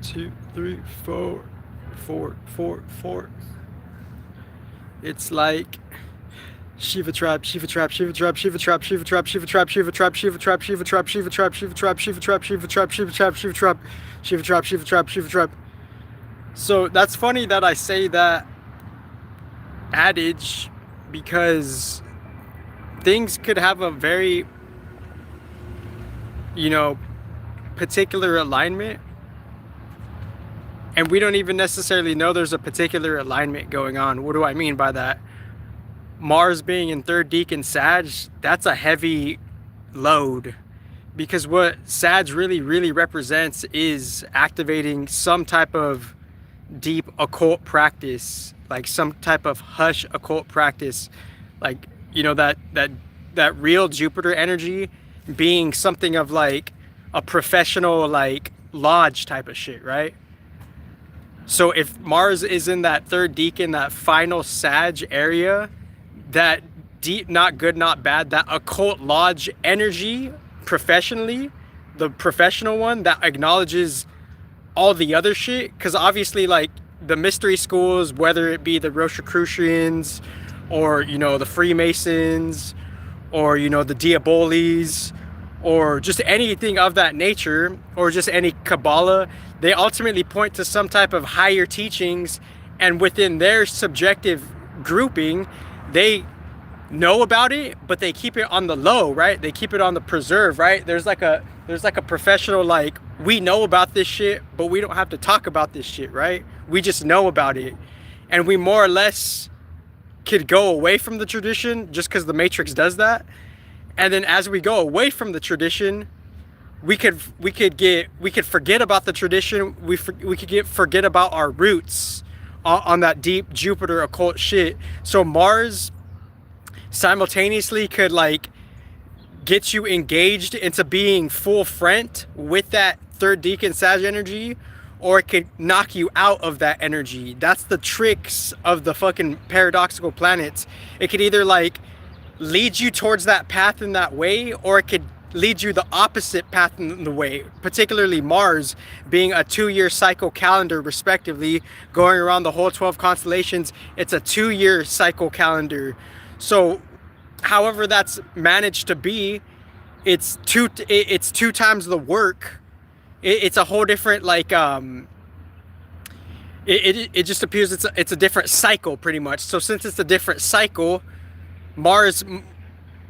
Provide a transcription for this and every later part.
2, 3, 4, 4, 4, 4. It's like Shiva trap, Shiva trap, Shiva trap, Shiva trap, Shiva trap, Shiva trap, Shiva trap, Shiva trap, Shiva trap, Shiva trap, Shiva trap, Shiva trap, Shiva trap, Shiva trap, Shiva trap, Shiva trap, Shiva trap, Shiva trap. So that's funny that I say that adage because things could have a very, particular alignment, and we don't even necessarily know there's a particular alignment going on. What do I mean by that? Marz being in third decan Sag, that's a heavy load, because what Sag really represents is activating some type of deep occult practice, like some type of hush occult practice, like that real Jupiter energy being something of like a professional like lodge type of shit, right? So if Marz is in that third decan, that final Sag area, that deep, not good, not bad, that occult lodge energy professionally, the professional one that acknowledges all the other shit, because obviously like the mystery schools, whether it be the Rosicrucians or the Freemasons or the Diabolis or just anything of that nature, or just any Kabbalah, they ultimately point to some type of higher teachings, and within their subjective grouping, they know about it, but they keep it on the low, right? They keep it on the preserve, right? There's like a professional, like, we know about this shit, but we don't have to talk about this shit, right? We just know about it, and we more or less could go away from the tradition just because the Matrix does that. And then as we go away from the tradition, we could forget about the tradition. We could forget about our roots on that deep Jupiter occult shit. So Marz simultaneously could like get you engaged into being full front with that third decan Sag energy, or it could knock you out of that energy. That's the tricks of the fucking paradoxical planets. It could either like lead you towards that path in that way, or it could lead you the opposite path in the way, particularly Marz being a 2-year cycle calendar respectively, going around the whole 12 constellations. It's a 2-year cycle calendar. So however that's managed to be, it's two times the work. It's a whole different like it just appears it's a different cycle pretty much. So since it's a different cycle, Marz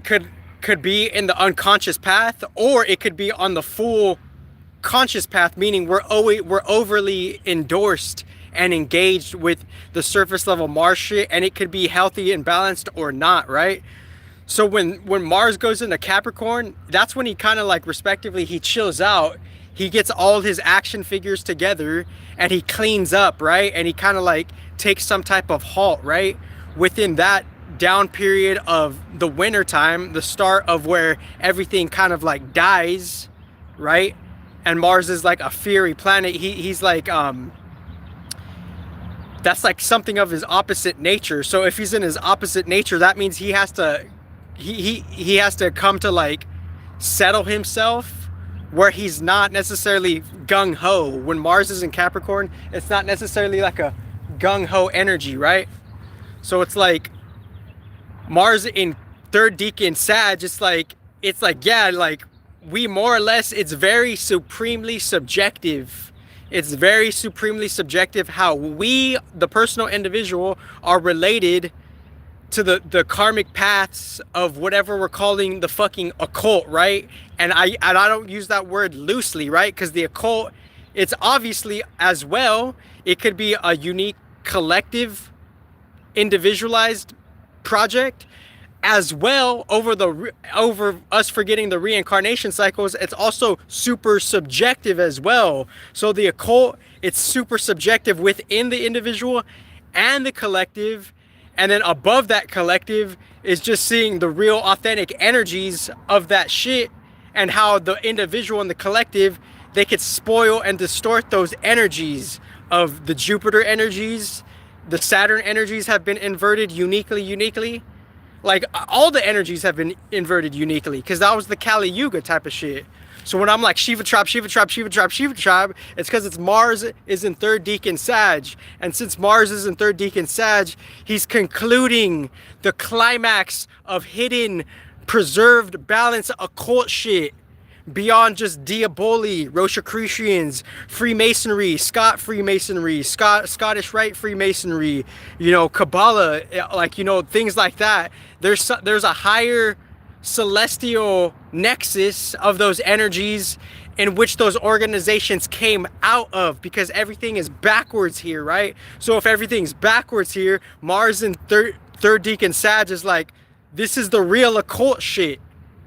could be in the unconscious path, or it could be on the full conscious path, meaning we're overly endorsed and engaged with the surface level Marz shit, and it could be healthy and balanced or not, right? So when Marz goes into Capricorn, that's when he kind of like respectively, he chills out, he gets all his action figures together, and he cleans up, right? And he kind of like takes some type of halt, right? Within that down period of the winter time, the start of where everything kind of like dies, right? And Marz is like a fiery planet. He's like that's like something of his opposite nature. So if he's in his opposite nature, that means he has to he has to come to like settle himself, where he's not necessarily gung-ho. When Marz is in Capricorn, it's not necessarily like a gung-ho energy, right? So it's like Marz in third decan Sag, it's like yeah, like we more or less, it's very supremely subjective. It's very supremely subjective how we, the personal individual, are related to the karmic paths of whatever we're calling the fucking occult, right? And I don't use that word loosely, right? Because the occult, it's obviously as well, it could be a unique collective, individualized project, as well. Over us forgetting the reincarnation cycles, it's also super subjective as well. So the occult, it's super subjective within the individual and the collective, and then above that collective is just seeing the real authentic energies of that shit, and how the individual and the collective, they could spoil and distort those energies of the Jupiter energies. The Saturn energies have been inverted uniquely. Like all the energies have been inverted uniquely, because that was the Kali Yuga type of shit. So when I'm like Shiva tribe, Shiva tribe, Shiva tribe, Shiva tribe, it's because it's Mars is in third decan Sag. And since Mars is in third decan Sag, he's concluding the climax of hidden, preserved, balanced occult shit beyond just Diaboli, Rosicrucians, Freemasonry, Scottish Rite Freemasonry, you know, Kabbalah, like, you know, things like that. There's a higher celestial nexus of those energies in which those organizations came out of, because everything is backwards here, right? So if everything's backwards here, Mars in third decan Sag is like, this is the real occult shit.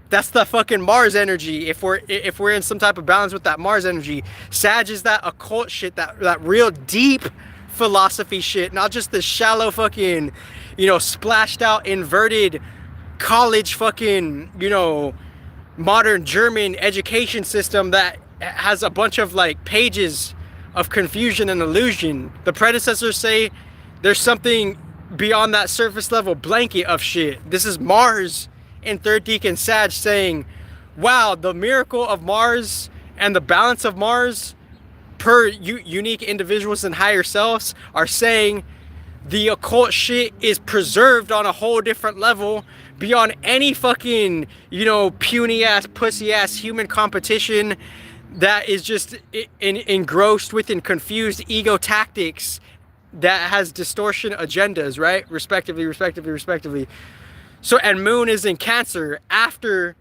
That's the fucking Mars energy. If we're in some type of balance with that Mars energy, Sag is that occult shit, that real deep philosophy shit, not just the shallow fucking, you know, splashed out inverted college fucking, you know, modern German education system that has a bunch of like pages of confusion and illusion. The predecessors say there's something beyond that surface level blanket of shit. This is Mars in third decan Sag saying, wow, the miracle of Mars and the balance of Mars per unique individuals and higher selves are saying the occult shit is preserved on a whole different level beyond any fucking, you know, puny ass, pussy ass human competition that is just engrossed within confused ego tactics that has distortion agendas, right? Respectively. So, and Moon is in Cancer after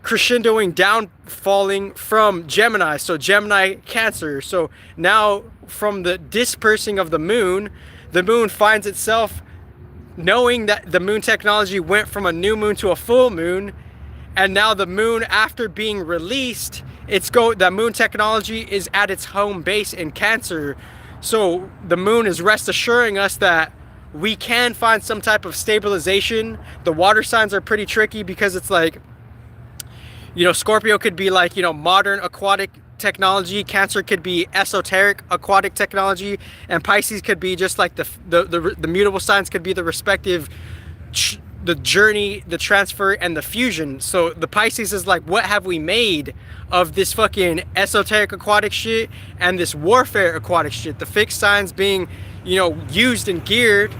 crescendoing down, falling from Gemini. So Gemini, Cancer. So now from the dispersing of the Moon finds itself knowing that the Moon technology went from a new moon to a full moon. And now the Moon, after being released, the Moon technology is at its home base in Cancer. So the Moon is rest assuring us that we can find some type of stabilization. The water signs are pretty tricky because it's like, you know, Scorpio could be like, you know, modern aquatic technology, Cancer could be esoteric aquatic technology, and Pisces could be just like the mutable signs could be the respective the journey, the transfer, and the fusion. So the Pisces is like, what have we made of this fucking esoteric aquatic shit and this warfare aquatic shit? The fixed signs being, you know, used and geared,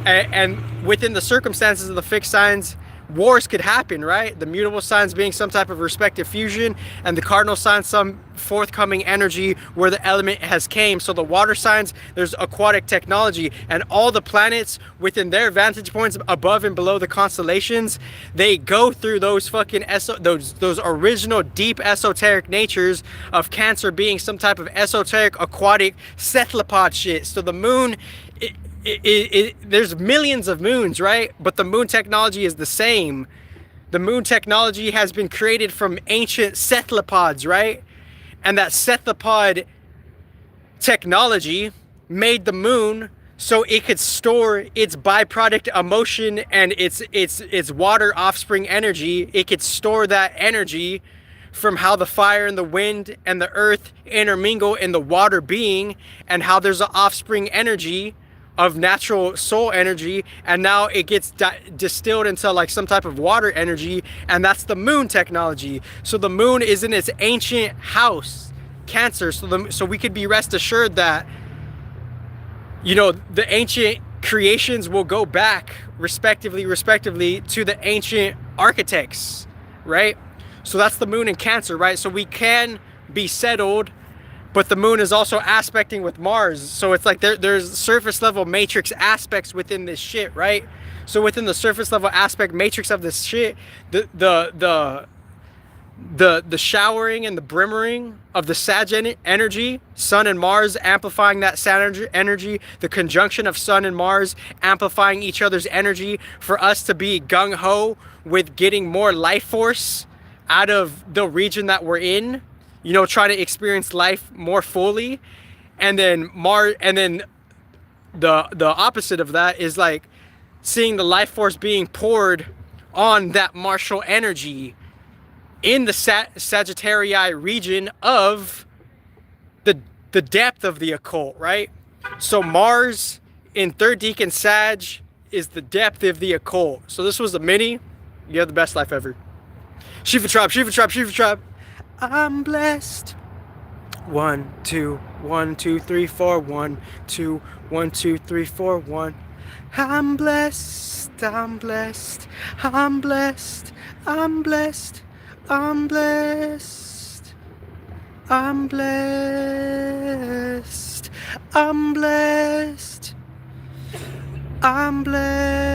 and within the circumstances of the fixed signs, wars could happen, right? The mutable signs being some type of respective fusion, and the cardinal signs some forthcoming energy where the element has came. So the water signs, there's aquatic technology, and all the planets within their vantage points above and below the constellations, they go through those fucking those original deep esoteric natures of Cancer being some type of esoteric aquatic cephalopod shit. So the Moon, there's millions of moons, right? But the Moon technology is the same. The Moon technology has been created from ancient cephalopods, right? And that cephalopod technology made the Moon so it could store its byproduct emotion and its water offspring energy. It could store that energy from how the fire and the wind and the earth intermingle in the water being, and how there's an offspring energy of natural soul energy, and now it gets distilled into like some type of water energy, and that's the Moon technology. So the Moon is in its ancient house, Cancer. So we could be rest assured that, you know, the ancient creations will go back respectively to the ancient architects, right? So that's the Moon in Cancer, right? So we can be settled, but the Moon is also aspecting with Mars. So it's like there's surface level matrix aspects within this shit, right? So within the surface level aspect matrix of this shit, the showering and the brimmering of the Sag energy, Sun and Mars amplifying that Sag energy, the conjunction of Sun and Mars amplifying each other's energy for us to be gung-ho with getting more life force out of the region that we're in, you know, trying to experience life more fully. And then the opposite of that is like seeing the life force being poured on that martial energy in the Sagittarii region of the depth of the occult, right? So Mars in third decan Sag is the depth of the occult. So this was a mini. You have the best life ever. Shiva tribe, Shiva tribe, Shiva tribe. I'm blessed. 1, 2, 1, 2, 3, 4, 1, 2, 1, 2, 3, 4, 1. I'm blessed, I'm blessed, I'm blessed, I'm blessed, I'm blessed, I'm blessed, I'm blessed, I'm blessed.